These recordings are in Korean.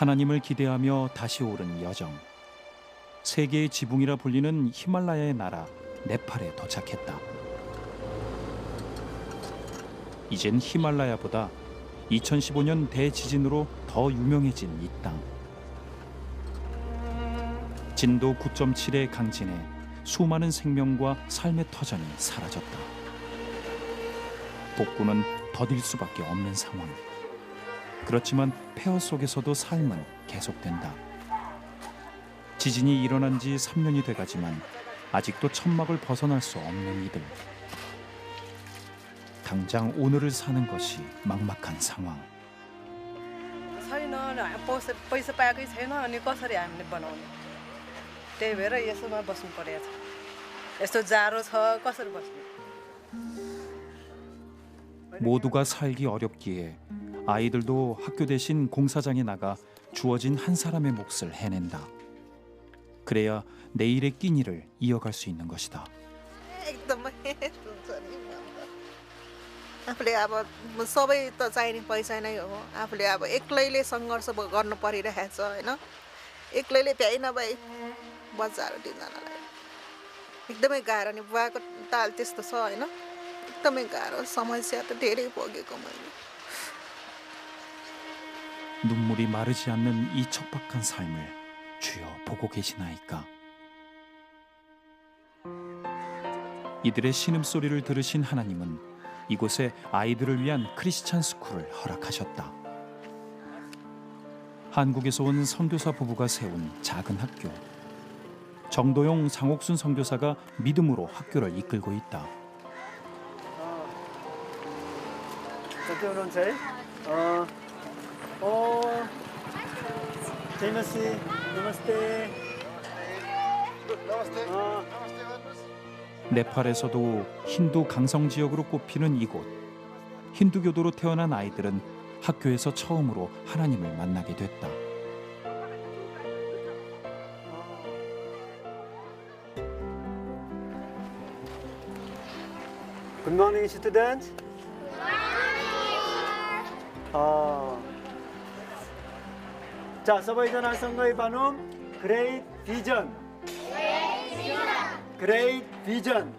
하나님을 기대하며 다시 오른 여정. 세계의 지붕이라 불리는 히말라야의 나라 네팔에 도착했다. 이젠 히말라야보다 2015년 대지진으로 더 유명해진 이 땅. 진도 9.7의 강진에 수많은 생명과 삶의 터전이 사라졌다. 복구는 더딜 수밖에 없는 상황. 그렇지만 폐허 속에서도 삶은 계속된다. 지진이 일어난 지 3년이 돼가지만 아직도 천막을 벗어날 수 없는 이들. 당장 오늘을 사는 것이 막막한 상황. छैन पैसा पाएकै छैन अनि कसरी हामीले बनाउने त्यही भएर यसोमा बस्नु परेको छ यस्तो जाडो छ कसरी बस्ने 모두가 살기 어렵기에 아이들도 학교 대신 공사장에 나가 주어진 한 사람의 몫을 해낸다. 그래야 내일의 끼니를 이어갈 수 있는 것이다. आफूले अब सबै त चाहिने पैसा नै हो आफूले अब एक्लैले सङ्घर्ष गर्नु परिरहेको छ हैन एक्लैले भ्याइ नभए बच्चाहरू दिनलाई एकदमै गाह्रो नि बुवाको ताल त्यस्तो छ हैन एकदमै गाह्रो समस्या त धेरै भोगेको मैले 눈물이 마르지 않는 이 척박한 삶을 주여 보고 계시나이까. 이들의 신음소리를 들으신 하나님은 이곳에 아이들을 위한 크리스찬 스쿨을 허락하셨다. 한국에서 온 선교사 부부가 세운 작은 학교. 정도용 장옥순 선교사가 믿음으로 학교를 이끌고 있다. 네팔에서도 힌두 강성 지역으로 꼽히는 이곳. 힌두교도로 태어난 아이들은 학교에서 처음으로 하나님을 만나게 됐다. Good morning, students. 자, सबैजना सँगै भनौँ Great Vision. Great Vision.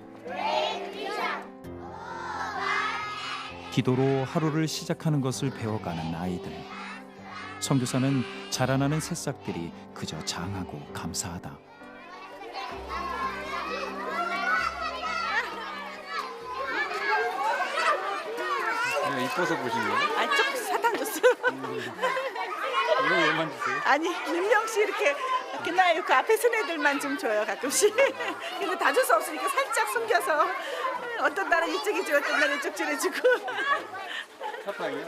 기도로 하루를 시작하는 것을 배워가는 아이들. 선교사는 자라나는 새싹들이 그저 장하고 감사하다. 이뻐서 보시는 거예요? 아니 조금 사탕 줬어요. 이거 왜만 주세요? 아니 민명 씨 이렇게 그날 그 앞에 쓴 애들만 좀 줘요 가끔씩. 근데 다 줄 수 없으니까 살짝 숨겨서 어떤 날은 이쪽이 줘, 어떤 날은 이쪽 줄여주고. 사탕이요?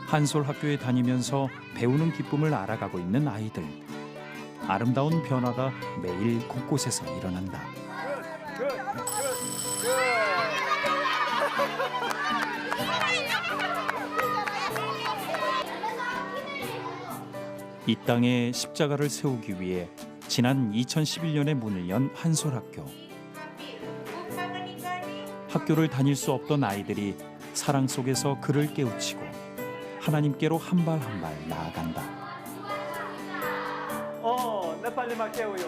한솔 학교에 다니면서 배우는 기쁨을 알아가고 있는 아이들. 아름다운 변화가 매일 곳곳에서 일어난다. 이 땅에 십자가를 세우기 위해 지난 2011년에 문을 연 한솔학교. 학교를 다닐 수 없던 아이들이 사랑 속에서 그를 깨우치고 하나님께로 한 발 한 발 나아간다.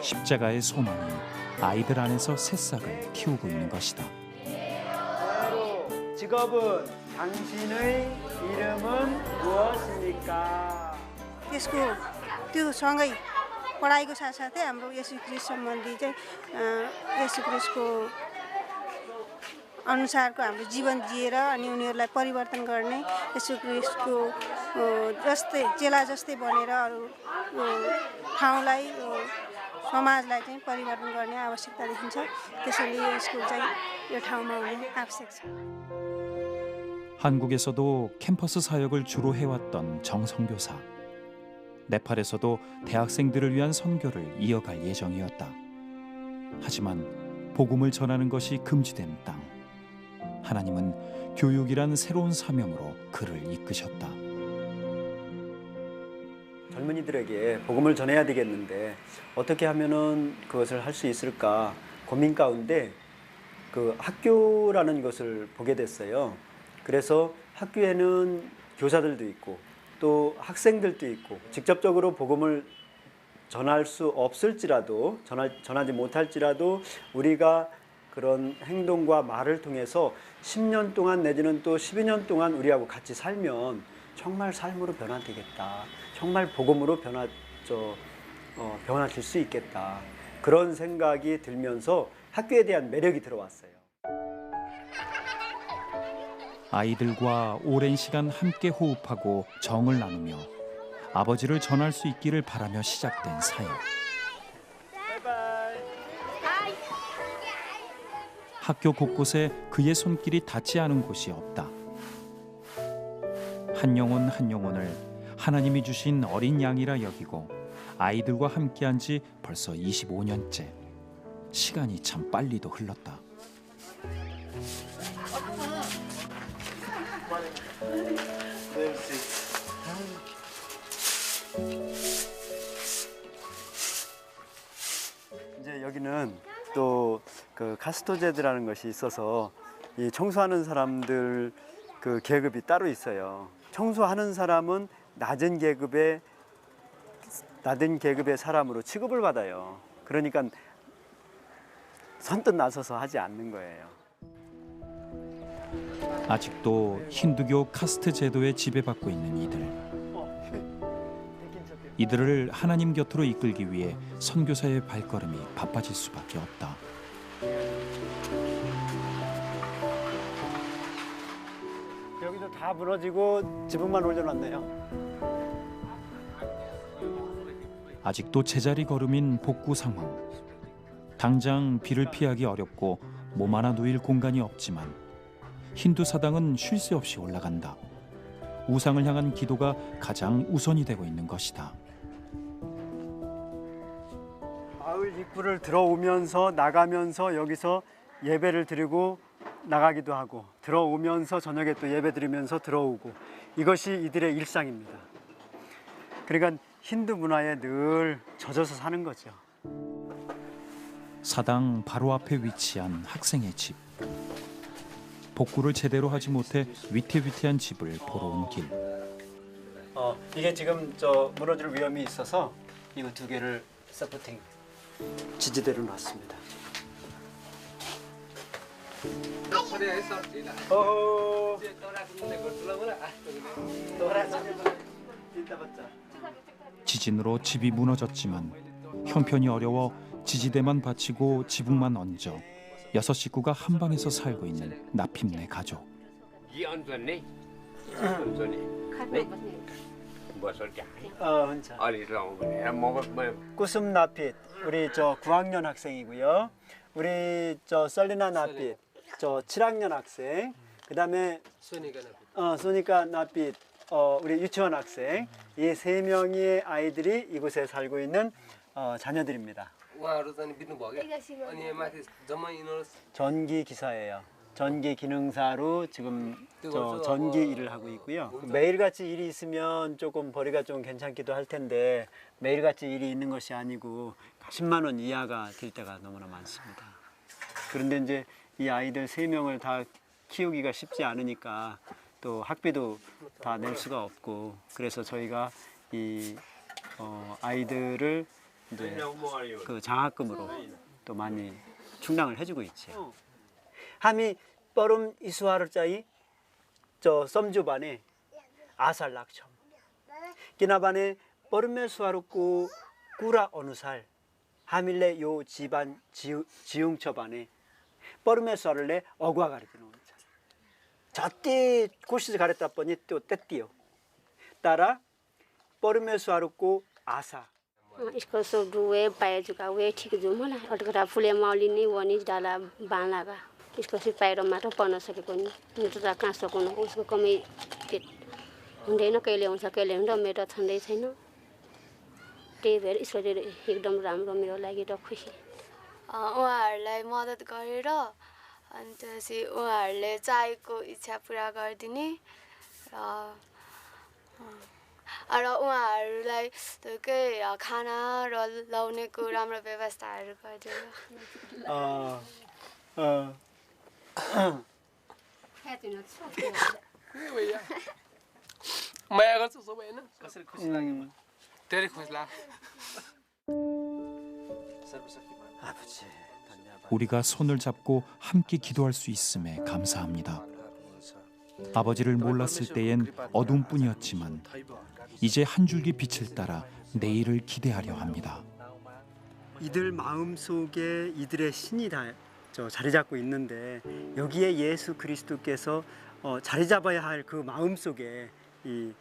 십자가의 소망이 아이들 안에서 새싹을 키우고 있는 것이다. 직업은 당신의 이름은 무엇입니까? यसको त्यो सँगै पढाइको साथसाथै हाम्रो येशू ख्रीष्ट सम्बन्धी चाहिँ येशू ख्रीष्टको अनुसारको हाम्रो जीवन जिएर अनि उनीहरूलाई परिवर्तन गर्ने येशू ख्रीष्टको जस्तै चेला जस्तै बनेर अरू ठाउँलाई समाजलाई चाहिँ परिवर्तन गर्ने आवश्यकता देखिन्छ त्यसैले यो स्कुल चाहिँ यो ठाउँमा हुनु आवश्यक छ. 한국에서도 캠퍼스 사역을 주로 해왔던 정선교사. 네팔에서도 대학생들을 위한 선교를 이어갈 예정이었다. 하지만 복음을 전하는 것이 금지된 땅. 하나님은 교육이란 새로운 사명으로 그를 이끄셨다. 젊은이들에게 복음을 전해야 되겠는데 어떻게 하면은 그것을 할 수 있을까 고민 가운데 그 학교라는 것을 보게 됐어요. 그래서 학교에는 교사들도 있고 또 학생들도 있고 직접적으로 복음을 전할 수 없을지라도 전하지 못할지라도 우리가 그런 행동과 말을 통해서 10년 동안 내지는 또 12년 동안 우리하고 같이 살면 정말 삶으로 변화되겠다. 정말 복음으로 변화될 수 있겠다. 그런 생각이 들면서 학교에 대한 매력이 들어왔어요. 아이들과 오랜 시간 함께 호흡하고 정을 나누며 아버지를 전할 수 있기를 바라며 시작된 사역. 학교 곳곳에 그의 손길이 닿지 않은 곳이 없다. 한 영혼 한 영혼을 하나님이 주신 어린 양이라 여기고 아이들과 함께한 지 벌써 25년째. 시간이 참 빨리도 흘렀다. 이제 여기는 또 그 카스토제드라는 것이 있어서 이 청소하는 사람들 그 계급이 따로 있어요. 청소하는 사람은 낮은 계급의 사람으로 취급을 받아요. 그러니까 선뜻 나서서 하지 않는 거예요. 아직도 힌두교 카스트 제도에 지배받고 있는 이들을 하나님 곁으로 이끌기 위해 선교사의 발걸음이 바빠질 수밖에 없다. 여기도 다 무너지고 지붕만 올려놨네요. 아직도 제자리 걸음인 복구 상황. 당장 비를 피하기 어렵고 몸 하나 누일 공간이 없지만 힌두 사당은 쉴 새 없이 올라간다. 우상을 향한 기도가 가장 우선이 되고 있는 것이다. 마을 입구를 들어오면서 나가면서 여기서 예배를 드리고 나가기도 하고 들어오면서 저녁에 또 예배 드리면서 들어오고 이것이 이들의 일상입니다. 그러니까 힌두 문화에 늘 젖어서 사는 거죠. 사당 바로 앞에 위치한 학생의 집. 복구를 제대로 하지 못해 위태위태한 집을 보러 온 길. 이게 지금 무너질 위험이 있어서 이거 두 개를 서포팅 지지대로 놨습니다. 지진으로 집이 무너졌지만 형편이 어려워 지지대만 받치고 지붕만 얹어 6 식구가 한 방에서 살고 있는 나핌네 가족. 꾸숨 나핏 우리 9학년 학생이고요. 우리 썰리나 나핏 7학년 학생. 그다음에 소니카 나핏 우리 유치원 학생. 이 3명의 아이들이 이곳에 살고 있는 자녀들입니다. 전기 기사예요. 전기 기능사로 지금 전기 일을 하고 있고요. 매일같이 일이 있으면 조금 벌이가 좀 괜찮기도 할 텐데 매일같이 일이 있는 것이 아니고 10만 원 이하가 될 때가 너무나 많습니다. 그런데 이제 이 아이들 3명을 다 키우기가 쉽지 않으니까 또 학비도 다 낼 수가 없고 그래서 저희가 이 아이들을 이제 그 장학금으로 또 많이 충당을 해주고 있죠. 함이 뻐름 이수하를 짜이 썸주반에 아살락첨 기나반에 뻐름에 수하르고 꾸라 어느살 하밀레 요 집안 지웅처반에 뻐름에 수하를래 어과 가르치는 자 저띠 고시즈 가르다 보니 또 떼띠요 따라 뻐름에 수하르고 아사 इसको सब वे पाए चुका वे ठीक जो होला अटकरा फुले माउली नै वनी डाला बालागा इसको सिर्फ पाएर मात्र पर्न सकेको नि मेरो त कहाँ सकुन उसको कमी हुँदैन कहिले हुन्छ कहिले हुन्छ मेरो छँदै छैन त्यही भएर ईश्वरले एकदम राम्रो मेरो लागि त खुसी उहाँहरूलाई मद्दत गरेर अनि त्यसपछि उहाँहरूले चाहेको इच्छा पुरा गरिदिने र उहाँहरूलाई खाना र लाउनेको राम्रो व्यवस्थाहरू गरिदिनु 아버지, 우리가 손을 잡고 함께 기도할 수 있음에 감사합니다. 아버지를 몰랐을 때엔 어둠뿐이었지만 이제 한 줄기 빛을 따라 내일을 기대하려 합니다. 이들 마음 속에 이들의 신이 다 자리 잡고 있는데 여기에 예수 그리스도께서 자리 잡아야 할 그 마음 속에 그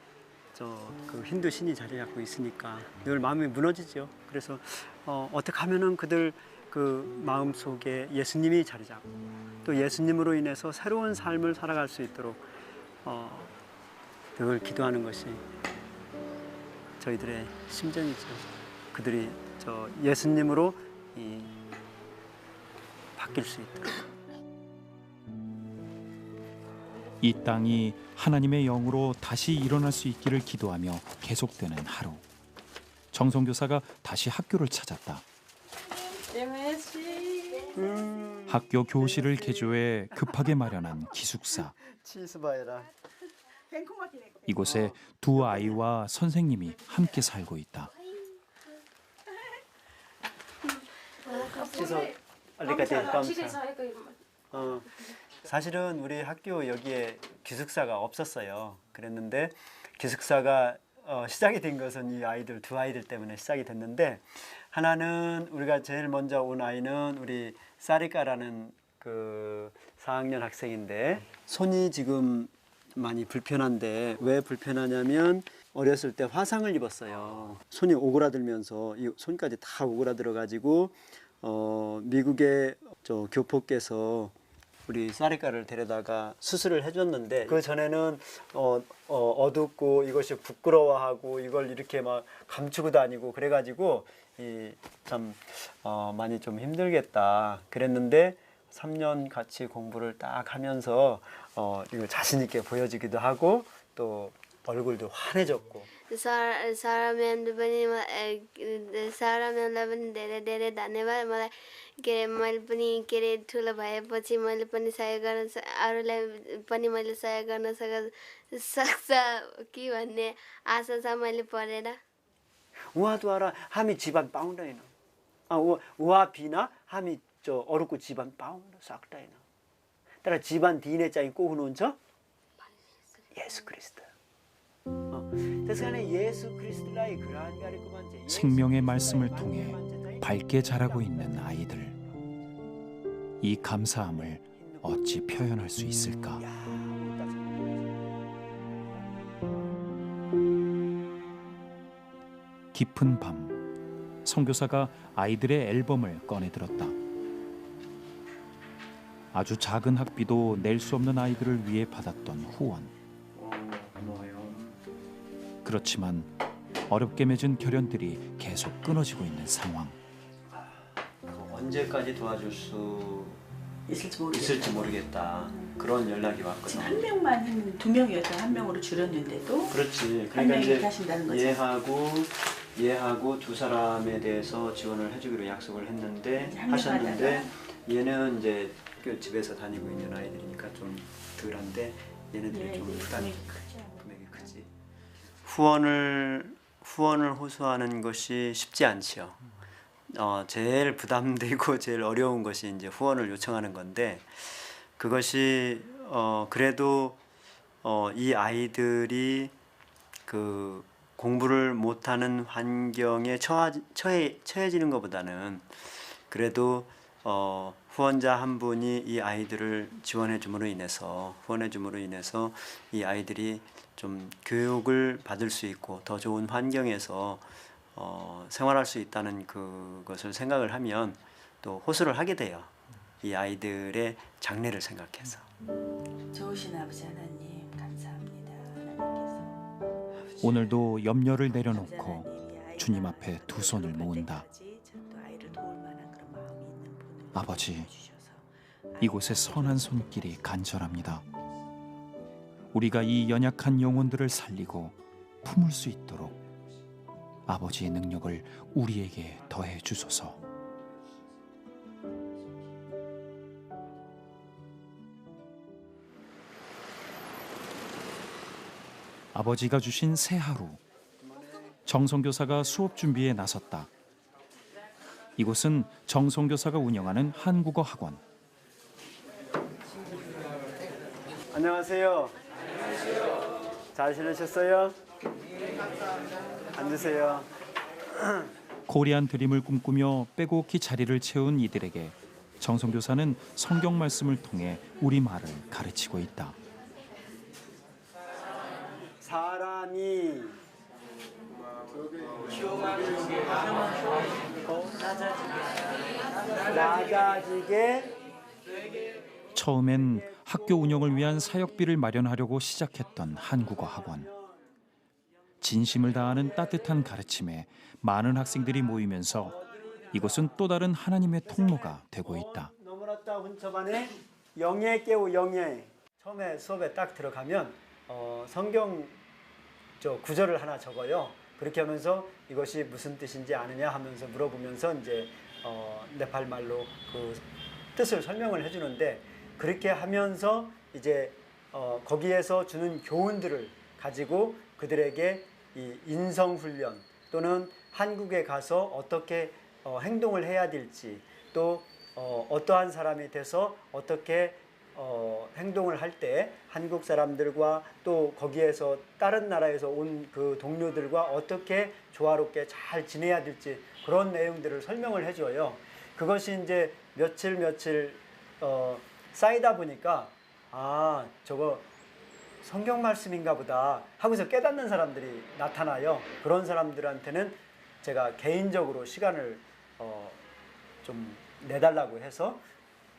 힌두 신이 자리 잡고 있으니까 늘 마음이 무너지죠. 그래서 어떻게 하면은 그들 그 마음 속에 예수님이 자리 잡고 또 예수님으로 인해서 새로운 삶을 살아갈 수 있도록 늘 기도하는 것이 저희들의 심정이죠. 그들이 예수님으로 바뀔 수 있도록. 이 땅이 하나님의 영으로 다시 일어날 수 있기를 기도하며 계속되는 하루. 정성교사가 다시 학교를 찾았다. 학교 교실을 개조해 급하게 마련한 기숙사. 이곳에 두 아이와 선생님이 함께 살고 있다. 사실은 우리 학교 여기에 기숙사가 없었어요. 그랬는데 기숙사가 시작이 된 것은 이 아이들 두 아이들 때문에 시작이 됐는데 하나는 우리가 제일 먼저 온 아이는 우리 사리카라는 그 4학년 학생인데 손이 지금 많이 불편한데 왜 불편하냐면 어렸을 때 화상을 입었어요. 손이 오그라들면서 이 손까지 다 오그라들어 가지고 미국의 교포께서 우리 사리카를 데려다가 수술을 해줬는데 그 전에는 어둡고 이것이 부끄러워하고 이걸 이렇게 막 감추고 다니고 그래가지고 참 많이 좀 힘들겠다 그랬는데 3년 같이 공부를 딱 하면서 이걸 자신 있게 보여주기도 하고 또 얼굴도 환해졌고 सारालाई पनि धेरै धेरै धन्यवाद मलाई मैले पनि ठुलो भएपछि मैले पनि सहयोग गर्न अरूलाई पनि मैले सहयोग गर्न सक्छ कि भन्ने आशा छ मैले पढेर 우아도 알아 함이 집안 빠운다이나 우아 비나 함이 어렵고 집안 빠운다 싹다이나 따라 집안 디네 짜인 꼬우는 저 예수 그리스도 생명의 말씀을 통해 밝게 자라고 있는 아이들. 이 감사함을 어찌 표현할 수 있을까? 깊은 밤, 선교사가 아이들의 앨범을 꺼내들었다. 아주 작은 학비도 낼 수 없는 아이들을 위해 받았던 후원. 그렇지만 어렵게 맺은 결연들이 계속 끊어지고 있는 상황. 언제까지 도와줄 수 있을지 모르겠다. 그런 연락이 왔거든. 한 명만 했는데 두 명이어서 한 명으로 줄였는데도. 그렇지. 한 그러니까 명이 이제 하신다는 거죠. 얘하고 두 사람에 대해서 지원을 해주기로 약속을 했는데 하셨는데 얘는 이제 집에서 다니고 있는 아이들이니까 좀 덜한데 얘네들이 좀 부담이 금액이 크지. 후원을 호소하는 것이 쉽지 않지요. 제일 부담되고 제일 어려운 것이 이제 후원을 요청하는 건데 그것이 그래도 이 아이들이 그 공부를 못하는 환경에 처해지는 것보다는 그래도 후원자 한 분이 이 아이들을 후원해 줌으로 인해서 이 아이들이 좀 교육을 받을 수 있고 더 좋은 환경에서 생활할 수 있다는 그것을 생각을 하면 또 호소를 하게 돼요. 이 아이들의 장래를 생각해서. 좋으신 아버지 하나님 감사합니다. 하나님께서 오늘도 염려를 내려놓고 주님 앞에 두 손을 모은다. 아버지, 이곳에 선한 손길이 간절합니다. 우리가 이 연약한 영혼들을 살리고 품을 수 있도록 아버지의 능력을 우리에게 더해 주소서. 아버지가 주신 새 하루. 정성교사가 수업 준비에 나섰다. 이곳은 정성교사가 운영하는 한국어 학원. 안녕하세요. 잘 지내셨어요? 앉으세요. 코리안 드림을 꿈꾸며 빼곡히 자리를 채운 이들에게 정성교사는 성경 말씀을 통해 우리말을 가르치고 있다. 사람이 낮아지게 처음엔 학교 운영을 위한 사역비를 마련하려고 시작했던 한국어 학원. 진심을 다하는 따뜻한 가르침에 많은 학생들이 모이면서 이곳은 또 다른 하나님의 통로가 되고 있다. 너무났다 hun처반에 영예 깨우 영예. 처음에 수업에 딱 들어가면 성경 구절을 하나 적어요. 그렇게 하면서 이것이 무슨 뜻인지 아느냐 하면서 물어보면서 이제 네팔 말로 그 뜻을 설명을 해주는데, 그렇게 하면서 이제 거기에서 주는 교훈들을 가지고 그들에게 이 인성 훈련 또는 한국에 가서 어떻게 행동을 해야 될지, 또 어떠한 사람이 돼서 어떻게 행동을 할 때 한국 사람들과 또 거기에서 다른 나라에서 온 그 동료들과 어떻게 조화롭게 잘 지내야 될지 그런 내용들을 설명을 해줘요. 그것이 이제 며칠 쌓이다 보니까 아, 저거 성경 말씀인가 보다 하고서 깨닫는 사람들이 나타나요. 그런 사람들한테는 제가 개인적으로 시간을 좀 내달라고 해서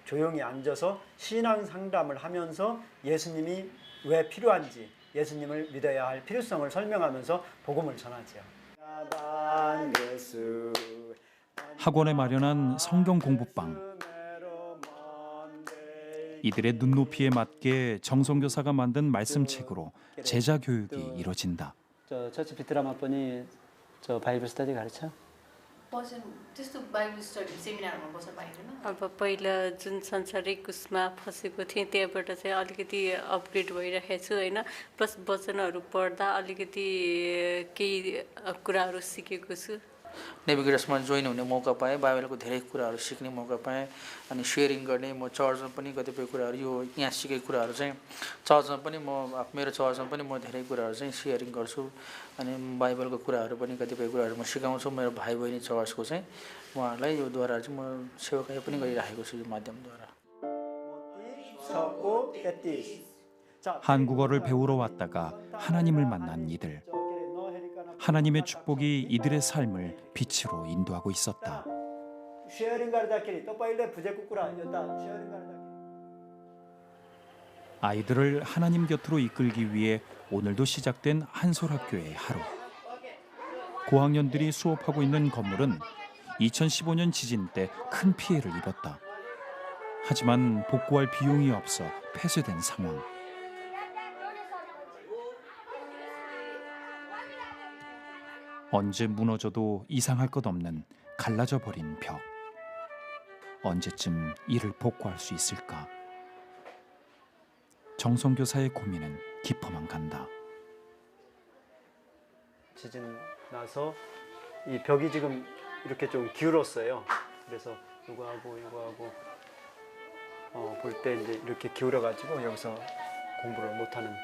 조용히 앉아서 신앙 상담을 하면서 예수님이 왜 필요한지, 예수님을 믿어야 할 필요성을 설명하면서 복음을 전하죠. 학원에 마련한 성경 공부방. 이들의 눈높이에 맞게 정성교사가 만든 말씀책으로 제자 교육이 이뤄진다. 저 처치 비트라마번이 저 바이블 스터디 가르쳐? त्यस्तो बाइबल स्टडी सेमिनारमा बस्न पाइँदैन। अब पहिला जुन संसारिक उसमा फसेको थिएँ त्यहाँबाट चाहिँ अलिकति अपग्रेड भइरहेको छु होइन। प्लस वचनहरू पढ्दा अलिकति केही कुराहरू सिकेको छु। नेभिगेटर्समा जोइन हुने मौका पाएँ, बाइबलको धेरै कुराहरू सिक्ने मौका पाएँ अनि सेयरिङ गर्ने। म चर्चमा पनि कतिपय कुराहरू यो यहाँ सिकेको कुराहरू चाहिँ चर्चमा पनि मेरो चर्चमा पनि म धेरै कुराहरू चाहिँ सेयरिङ गर्छु अनि बाइबलको कुराहरू पनि कतिपय कुराहरू म सिकाउँछु मेरो भाइ बहिनी चर्चको चाहिँ उहाँहरूलाई यो द्वारा चाहिँ म सेवाकार्य पनि गरिराखेको छु यो माध्यमद्वारा। 한국어를 배우러 왔다가 하나님을 만난 이들. 하나님의 축복이 이들의 삶을 빛으로 인도하고 있었다. 아이들을 하나님 곁으로 이끌기 위해 오늘도 시작된 한솔학교의 하루. 고학년들이 수업하고 있는 건물은 2015년 지진 때 큰 피해를 입었다. 하지만 복구할 비용이 없어 폐쇄된 상황. 언제 무너져도 이상할 것 없는 갈라져 버린 벽. 언제쯤 이를 복구할 수 있을까? 정성교사의 고민은 깊어만 간다. 지진 나서 이 벽이 지금 이렇게 좀 기울었어요. 그래서 이거 하고 볼 때 이제 이렇게 기울어 가지고 여기서 공부를 못하는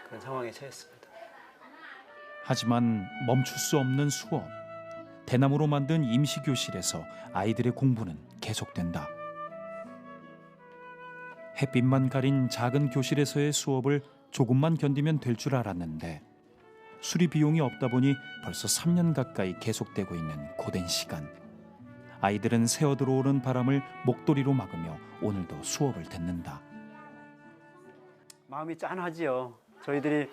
그런 상황에 처했습니다. 하지만 멈출 수 없는 수업. 대나무로 만든 임시교실에서 아이들의 공부는 계속된다. 햇빛만 가린 작은 교실에서의 수업을 조금만 견디면 될 줄 알았는데 수리 비용이 없다 보니 벌써 3년 가까이 계속되고 있는 고된 시간. 아이들은 새어 들어오는 바람을 목도리로 막으며 오늘도 수업을 듣는다. 마음이 짠하지요. 저희들이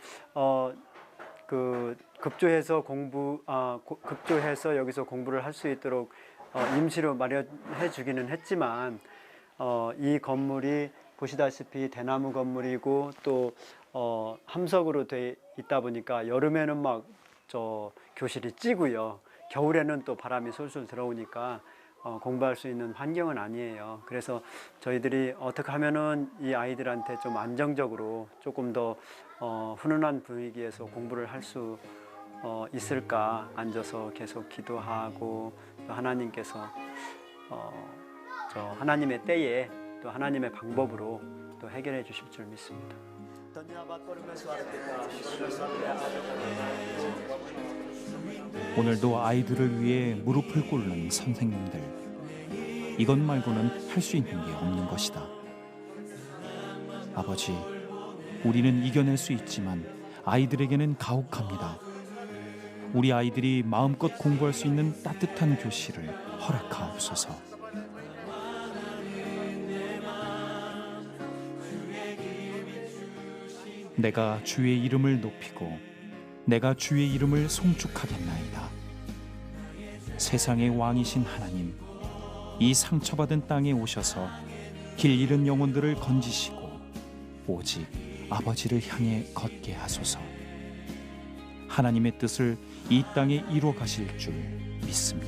급조해서 급조해서 여기서 공부를 할 수 있도록 임시로 마련해 주기는 했지만 이 건물이 보시다시피 대나무 건물이고 또 함석으로 돼 있다 보니까 여름에는 막 교실이 찌고요. 겨울에는 또 바람이 솔솔 들어오니까 공부할 수 있는 환경은 아니에요. 그래서 저희들이 어떻게 하면은 이 아이들한테 좀 안정적으로 조금 더 훈훈한 분위기에서 공부를 할 수 있을까 앉아서 계속 기도하고 또 하나님께서 저 하나님의 때에 또 하나님의 방법으로 또 해결해 주실 줄 믿습니다. 오늘도 아이들을 위해 무릎을 꿇는 선생님들. 이것 말고는 할 수 있는 게 없는 것이다. 아버지, 우리는 이겨낼 수 있지만 아이들에게는 가혹합니다. 우리 아이들이 마음껏 공부할 수 있는 따뜻한 교실을 허락하옵소서. 내가 주의 이름을 높이고 내가 주의 이름을 송축하겠나이다. 세상의 왕이신 하나님, 이 상처받은 땅에 오셔서 길 잃은 영혼들을 건지시고 오직 아버지를 향해 걷게 하소서. 하나님의 뜻을 이 땅에 이루어 가실 줄 믿습니다.